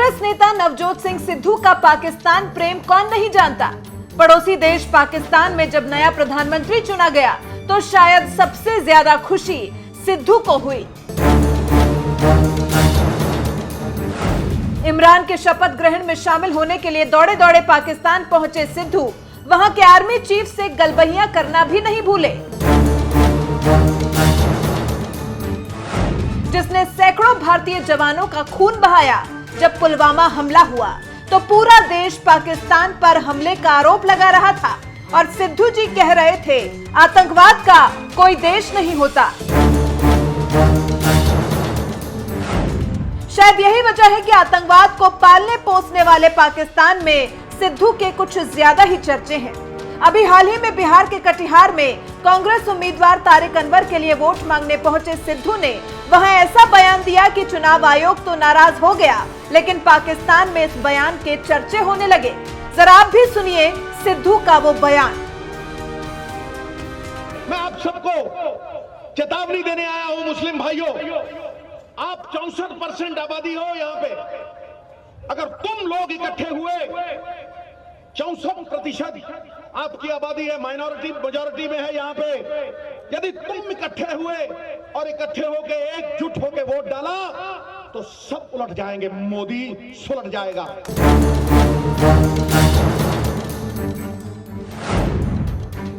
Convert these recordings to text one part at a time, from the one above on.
कांग्रेस नेता नवजोत सिंह सिद्धू का पाकिस्तान प्रेम कौन नहीं जानता। पड़ोसी देश पाकिस्तान में जब नया प्रधानमंत्री चुना गया तो शायद सबसे ज्यादा खुशी सिद्धू को हुई। इमरान के शपथ ग्रहण में शामिल होने के लिए दौड़े दौड़े पाकिस्तान पहुंचे सिद्धू वहां के आर्मी चीफ से गलबहियां करना भी नहीं भूले, जिसने सैकड़ों भारतीय जवानों का खून बहाया। जब पुलवामा हमला हुआ तो पूरा देश पाकिस्तान पर हमले का आरोप लगा रहा था और सिद्धू जी कह रहे थे आतंकवाद का कोई देश नहीं होता। शायद यही वजह है कि आतंकवाद को पालने पोसने वाले पाकिस्तान में सिद्धू के कुछ ज्यादा ही चर्चे हैं। अभी हाल ही में बिहार के कटिहार में कांग्रेस उम्मीदवार तारिक अनवर के लिए वोट मांगने पहुंचे सिद्धू ने वहां ऐसा बयान दिया कि चुनाव आयोग तो नाराज हो गया, लेकिन पाकिस्तान में इस बयान के चर्चे होने लगे। जरा आप भी सुनिए सिद्धू का वो बयान। मैं आप सबको चेतावनी देने आया हूं मुस्लिम भाइयों, आप 64% आबादी हो यहां पे। अगर तुम लोग इकट्ठे हुए 64% आपकी आबादी है, माइनॉरिटी मेजॉरिटी में है यहाँ पे। यदि तुम इकट्ठे हुए और इकट्ठे होके एकजुट होके वोट डाला तो सब उलट जाएंगे, मोदी सुलट जाएगा।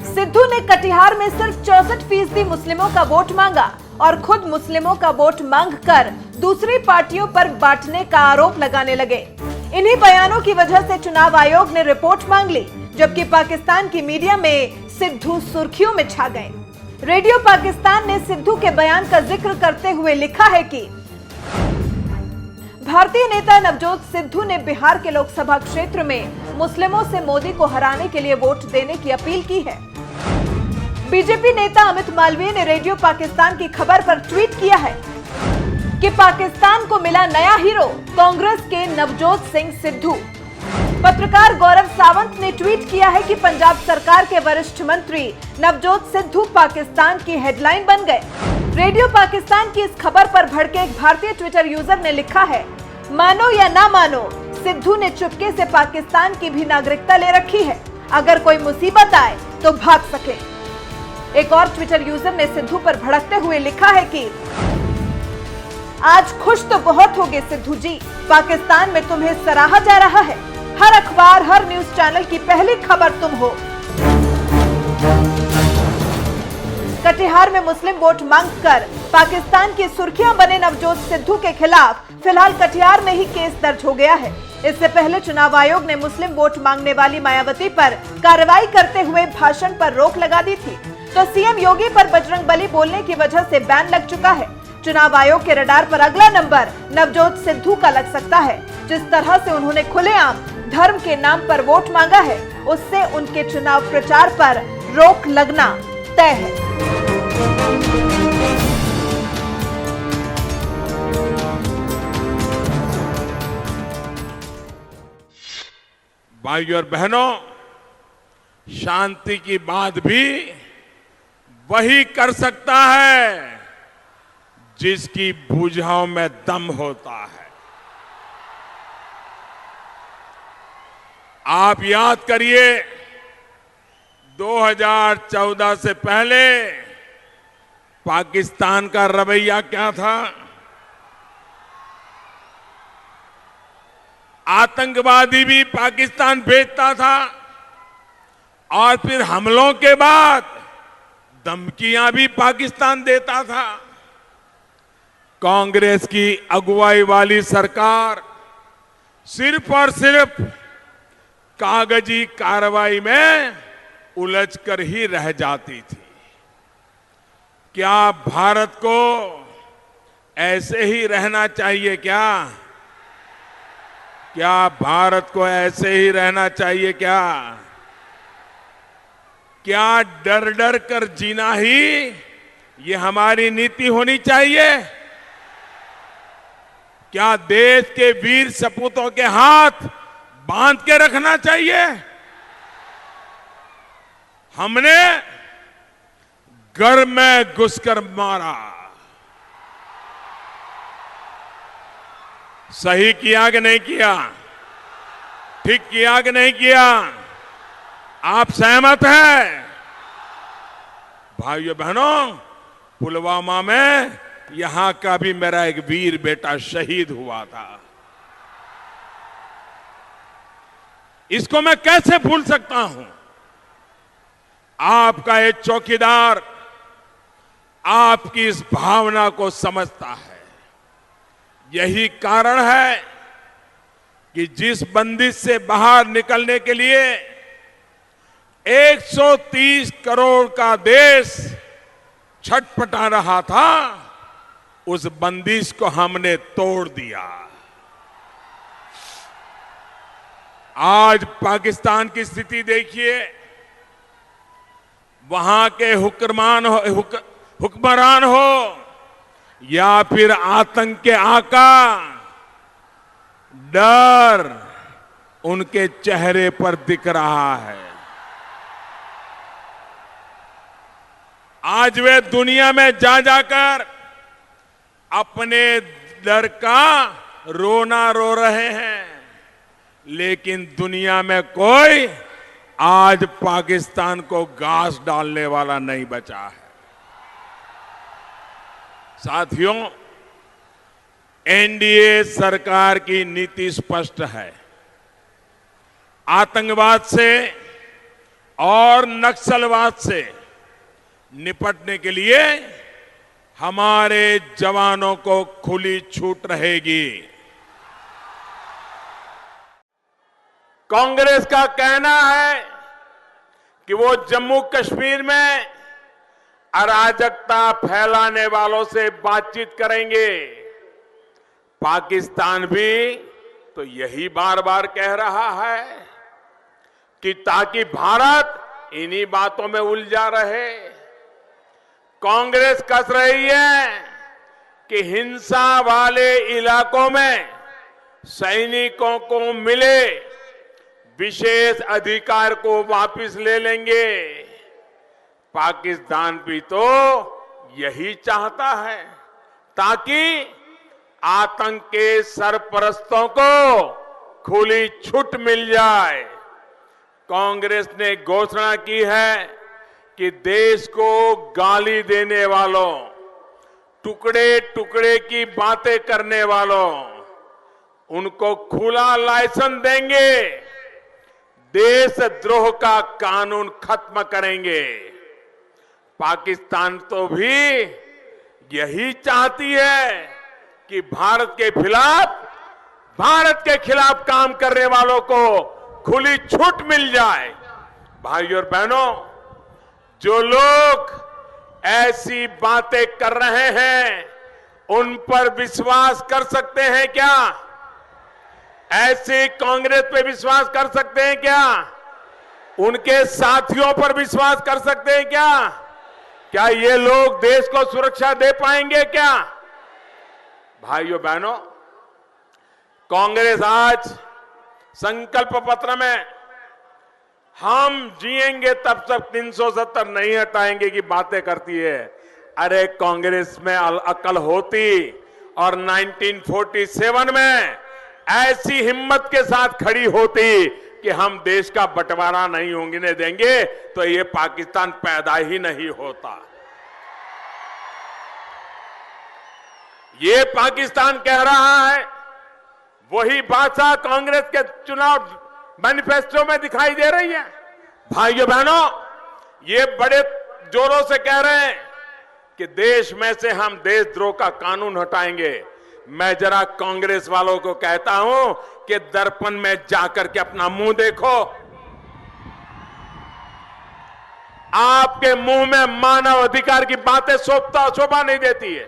सिद्धू ने कटिहार में सिर्फ 64% मुस्लिमों का वोट मांगा और खुद मुस्लिमों का वोट मांगकर दूसरी पार्टियों पर बांटने का आरोप लगाने लगे। इन्हीं बयानों की वजह से चुनाव आयोग ने रिपोर्ट मांग ली, जबकि पाकिस्तान की मीडिया में सिद्धू सुर्खियों में छा गए। रेडियो पाकिस्तान ने सिद्धू के बयान का जिक्र करते हुए लिखा है कि भारतीय नेता नवजोत सिद्धू ने बिहार के लोकसभा क्षेत्र में मुस्लिमों से मोदी को हराने के लिए वोट देने की अपील की है। बीजेपी नेता अमित मालवीय ने रेडियो पाकिस्तान की खबर पर ट्वीट किया है कि पाकिस्तान को मिला नया हीरो कांग्रेस के नवजोत सिंह सिद्धू। पत्रकार गौरव सावंत ने ट्वीट किया है कि पंजाब सरकार के वरिष्ठ मंत्री नवजोत सिद्धू पाकिस्तान की हेडलाइन बन गए। रेडियो पाकिस्तान की इस खबर पर भड़के एक भारतीय ट्विटर यूजर ने लिखा है, मानो या ना मानो, सिद्धू ने चुपके से पाकिस्तान की भी नागरिकता ले रखी है, अगर कोई मुसीबत आए तो भाग सके। एक और ट्विटर यूजर ने सिद्धू पर भड़कते हुए लिखा है कि आज खुश तो बहुत होगे सिद्धू जी, पाकिस्तान में तुम्हें सराहा जा रहा है। हर अखबार, हर न्यूज चैनल की पहली खबर तुम हो। कटिहार में मुस्लिम वोट मांगकर पाकिस्तान की सुर्खियां बने नवजोत सिद्धू के खिलाफ फिलहाल कटिहार में ही केस दर्ज हो गया है। इससे पहले चुनाव आयोग ने मुस्लिम वोट मांगने वाली मायावती पर कार्रवाई करते हुए भाषण पर रोक लगा दी थी, तो सीएम योगी पर बजरंगबली बोलने की वजह से बैन लग चुका है। चुनाव आयोग के रडार पर अगला नंबर नवजोत सिद्धू का लग सकता है। जिस तरह से उन्होंने खुलेआम धर्म के नाम पर वोट मांगा है, उससे उनके चुनाव प्रचार पर रोक लगना तय है। भाइयों और बहनों, शांति की बात भी वही कर सकता है जिसकी भुजाओं में दम होता है। आप याद करिए 2014 से पहले पाकिस्तान का रवैया क्या था। आतंकवादी भी पाकिस्तान भेजता था और फिर हमलों के बाद धमकियां भी पाकिस्तान देता था। कांग्रेस की अगुवाई वाली सरकार सिर्फ और सिर्फ कागजी कार्रवाई में उलझकर ही रह जाती थी। क्या भारत को ऐसे ही रहना चाहिए क्या? क्या भारत को ऐसे ही रहना चाहिए क्या? क्या डर डर कर जीना ही ये हमारी नीति होनी चाहिए? क्या देश के वीर सपूतों के हाथ बांध के रखना चाहिए? हमने घर में घुसकर मारा, सही किया कि नहीं किया? ठीक किया कि नहीं किया? आप सहमत हैं? भाइयों बहनों, पुलवामा में यहां का भी मेरा एक वीर बेटा शहीद हुआ था। इसको मैं कैसे भूल सकता हूं? आपका एक चौकीदार आपकी इस भावना को समझता है। यही कारण है कि जिस बंदिश से बाहर निकलने के लिए 130 करोड़ का देश छटपटा रहा था, उस बंदिश को हमने तोड़ दिया। आज पाकिस्तान की स्थिति देखिए, वहां के हुक्मरान हो या फिर आतंक के आका, डर उनके चेहरे पर दिख रहा है। आज वे दुनिया में जा जाकर अपने डर का रोना रो रहे हैं, लेकिन दुनिया में कोई आज पाकिस्तान को घास डालने वाला नहीं बचा है। साथियों, एनडीए सरकार की नीति स्पष्ट है। आतंकवाद से और नक्सलवाद से निपटने के लिए हमारे जवानों को खुली छूट रहेगी। कांग्रेस का कहना है कि वो जम्मू कश्मीर में अराजकता फैलाने वालों से बातचीत करेंगे। पाकिस्तान भी तो यही बार बार कह रहा है कि ताकि भारत इन्हीं बातों में उलझा रहे। कांग्रेस कस रही है कि हिंसा वाले इलाकों में सैनिकों को मिले विशेष अधिकार को वापस ले लेंगे। पाकिस्तान भी तो यही चाहता है ताकि आतंक के सरपरस्तों को खुली छूट मिल जाए। कांग्रेस ने घोषणा की है कि देश को गाली देने वालों, टुकड़े टुकड़े की बातें करने वालों, उनको खुला लाइसेंस देंगे, देशद्रोह का कानून खत्म करेंगे। पाकिस्तान तो भी यही चाहती है कि भारत के खिलाफ काम करने वालों को खुली छूट मिल जाए। भाइयों और बहनों, जो लोग ऐसी बातें कर रहे हैं, उन पर विश्वास कर सकते हैं क्या? ऐसी कांग्रेस पे विश्वास कर सकते हैं क्या? उनके साथियों पर विश्वास कर सकते हैं क्या? क्या ये लोग देश को सुरक्षा दे पाएंगे क्या? भाइयों बहनों, कांग्रेस आज संकल्प पत्र में हम जिएंगे तब तक 370 नहीं हटाएंगे की बातें करती है। अरे कांग्रेस में अकल होती और 1947 में ऐसी हिम्मत के साथ खड़ी होती कि हम देश का बंटवारा नहीं होने देंगे, तो ये पाकिस्तान पैदा ही नहीं होता। ये पाकिस्तान कह रहा है, वही भाषा कांग्रेस के चुनाव मैनिफेस्टो में दिखाई दे रही है। भाइयों बहनों, ये बड़े जोरों से कह रहे हैं कि देश में से हम देशद्रोह का कानून हटाएंगे। मैं जरा कांग्रेस वालों को कहता हूं कि दर्पण में जाकर के अपना मुंह देखो। आपके मुंह में मानव अधिकार की बातें शोभा नहीं देती है।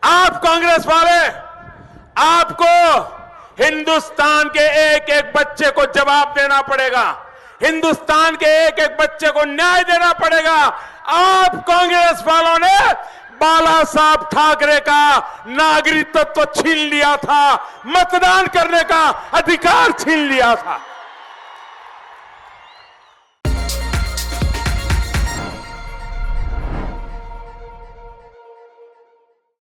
आप कांग्रेस वाले, आपको हिंदुस्तान के एक एक बच्चे को जवाब देना पड़ेगा, हिंदुस्तान के एक एक बच्चे को न्याय देना पड़ेगा। आप कांग्रेस वालों ने बाला साहब ठाकरे का नागरिकत्व छीन लिया था, मतदान करने का अधिकार छीन लिया था।